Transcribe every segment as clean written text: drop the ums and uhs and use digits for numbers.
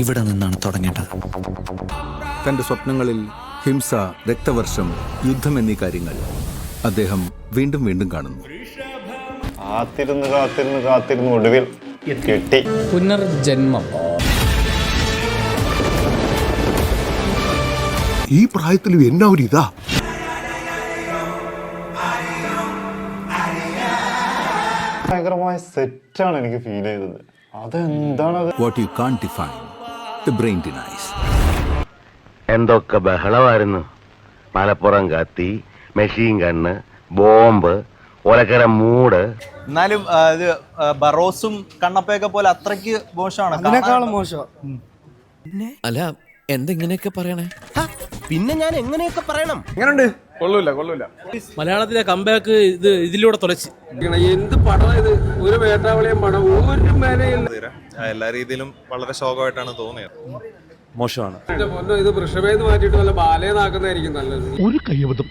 ഇവിടെ നിന്നാണ് തുടങ്ങേണ്ടത്. തന്റെ സ്വപ്നങ്ങളിൽ ഹിംസ, രക്തവർഷം, യുദ്ധം എന്നീ കാര്യങ്ങൾ അദ്ദേഹം വീണ്ടും വീണ്ടും കാണുന്നു. കാത്തിരുന്ന് ഒടുവിൽ കിട്ടി. പുനർജന്മം. ഈ പ്രായത്തിലും എന്നാ ഒരു ഇതാ. ഭയങ്കരമായ സെറ്റാണ് എനിക്ക് ഫീൽ ചെയ്തത്. അതെന്താണ്? What you Kant define, the brain denies. എന്തൊക്കെ ബഹളമായിരുന്നു. മലപ്പുറം കത്തി, മെഷീൻ ഗണ്ണ്, ബോംബ്, ഒലക്കര മൂട്. എന്നാലും ഇത് ബറോസും കണ്ണപ്പയൊക്കെ പോലെ അത്രയ്ക്ക് മോശമാണ്. അതിനേക്കാളും മോശം. അല്ല, എന്തെങ്ങനെയൊക്കെ പറയണേ? പിന്നെ ഞാൻ എങ്ങനെയൊക്കെ പറയണം? എങ്ങനെയുണ്ട്? കൊള്ളൂല. മലയാളത്തിലെ കംബാക്ക് ഇതിലൂടെ തുലച്ച്. എന്ത് പടം ഇത്! ഒരു വേട്ടാവളിയും പടം ഒരു മേനയില്ല. എല്ലാ രീതിയിലും വളരെ ശോകമായിട്ടാണ് തോന്നിയത്. മോശമാണ്. ഇത് വൃഷഭേന്ന് മാറ്റിയിട്ട് നല്ല ബാലയെന്നാക്കുന്നതായിരിക്കും നല്ലത്. ഒരു കയ്യബദ്ധം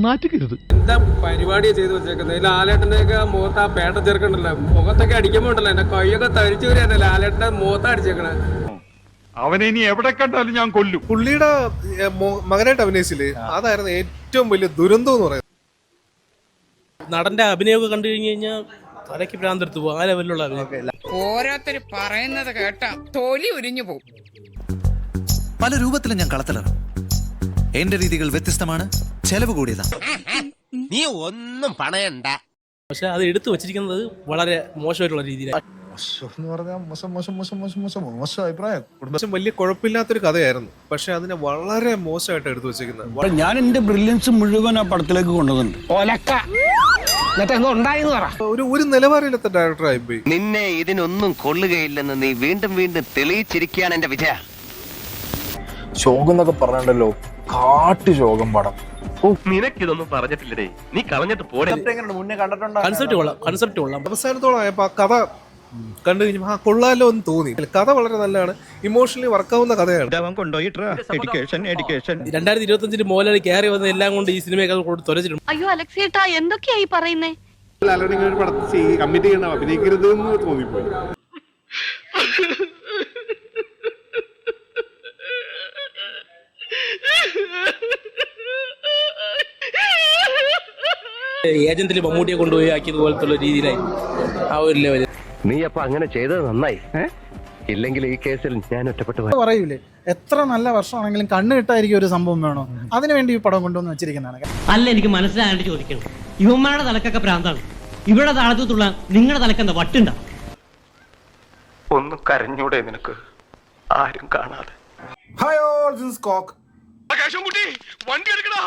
നാറ്റുകരുത്. എന്താ പരിപാടിയാണ് ചെയ്തു വെച്ചേക്കുന്നത്? ലാലേട്ടന്റെ ഒക്കെ മുഖത്ത് ആ പേട്ട ചേർക്കണ്ടല്ലോ, മുഖത്തൊക്കെ അടിക്കുമ്പോ ഉണ്ടല്ലോ, എന്റെ കൈയൊക്കെ തരിച്ചു വരികയാണ് ലാലേട്ടന്റെ മുഖത്ത് അടിച്ചേക്കണേ. അവനെ ഇനി എവിടെ കണ്ടാലും ഞാൻ കൊല്ലും. പുള്ളിയുടെ മകനായിട്ട് അഭിനയിച്ചില്ലേ, അതായിരുന്നു ഏറ്റവും വലിയ ദുരന്തം എന്ന് പറയുന്നത്. നടന്റെ അഭിനയമൊക്കെ കണ്ടു കഴിഞ്ഞു കഴിഞ്ഞാൽ തലയ്ക്ക് ഭ്രാന്തെടുത്തു പോകും. ആ ലെവലിലുള്ള അഭിനയം. ഓരോരുത്തർ പറയുന്നത് കേട്ടാ തൊലി ഉരിഞ്ഞു പോകും. പല രൂപത്തിലും ഞാൻ കളത്തിലിറങ്ങും. എന്റെ രീതികൾ വ്യത്യസ്തമാണ്, ചെലവ് കൂടിയതാണ്. നീ ഒന്നും പണയണ്ട. പക്ഷെ അത് എടുത്തു വച്ചിരിക്കുന്നത് വളരെ മോശമായിട്ടുള്ള രീതിയിലാണ്. വലിയ കുഴപ്പമില്ലാത്തൊരു കഥയായിരുന്നു, പക്ഷെ അതിനെ വളരെ മോശമായിട്ട് എടുത്തു വെച്ചിരിക്കുന്നത്. ഞാൻ എന്റെ ബ്രില്യൻസ് മുഴുവൻ ആ പടത്തിലേക്ക് കൊണ്ടുവന്നിട്ടുണ്ട്. ഒരു നിലവാരമില്ലാത്ത ഡയറക്ടറായി പോയി. നിന്നെ ഇതിനൊന്നും കൊള്ളുകയില്ലെന്ന് നീ വീണ്ടും വീണ്ടും തെളിയിച്ചിരിക്കുകയാണ് എന്റെ വിജയ. ശോകം എന്നൊക്കെ പറഞ്ഞല്ലോ, കാട്ടു ശോകം പടം. നിനക്കിതൊന്നും പറഞ്ഞിട്ടില്ലേ, നീ കളഞ്ഞിട്ട് പോടെ. മുന്നേ കണ്ടിട്ടുണ്ടോ? കൺസെപ്റ്റ് കൊള്ളാം. അവസാനത്തോളം ആയപ്പോ ആ കഥ കണ്ടു കഴിഞ്ഞപ്പോ ആ കൊള്ളാലോ എന്ന് തോന്നി. കഥ വളരെ നല്ലതാണ്, ഇമോഷണലി വർക്കാവുന്ന കഥയാണ്. 2025 മോഹൻലാൽ കയറി വന്ന എല്ലാം കൊണ്ട് ഈ സിനിമയൊക്കെ തുലച്ചിട്ടുണ്ട്. അയ്യോ അലക്സേട്ടാ, എന്തൊക്കെയായി പറയുന്നേ? ലാലേട്ടൻ പടത്തിൽ കമ്മിറ്റ് ചെയ്യണം, അഭിനയിക്കരുത് എന്ന് തോന്നിപ്പോയി. ഏജന്റിൽ മമ്മൂട്ടിയെ കൊണ്ടുപോയി ആക്കിയത് പോലത്തെ രീതിയിലായി ആ ഒരു ലെവല്. നീ അപ്പൊ അങ്ങനെ ചെയ്തത് നന്നായി. ഇല്ലെങ്കിൽ ഈ കേസിൽ ഞാൻ ഒറ്റപ്പെട്ടു പറയൂലേ, എത്ര നല്ല വർഷമാണെങ്കിലും കണ്ണ് കിട്ടായിരിക്കും ഒരു സംഭവം വേണോ? അതിനുവേണ്ടി ഈ പടം കൊണ്ടുവന്ന് വെച്ചിരിക്കുന്നതാണ്. അല്ല, എനിക്ക് മനസ്സിലായിട്ട് ചോദിക്കണം, ഇവന്മാരുടെ തലക്കൊക്കെ പ്രാന്താണ്, ഇവിടെ താഴത്തുള്ള നിങ്ങളുടെ തലക്കെന്താ വട്ടുണ്ടാ? ഒന്ന് കരഞ്ഞൂടെ നിനക്ക്, ആരും കാണാതെ? Hi all, this is coke. വണ്ടി എടുക്കടാ.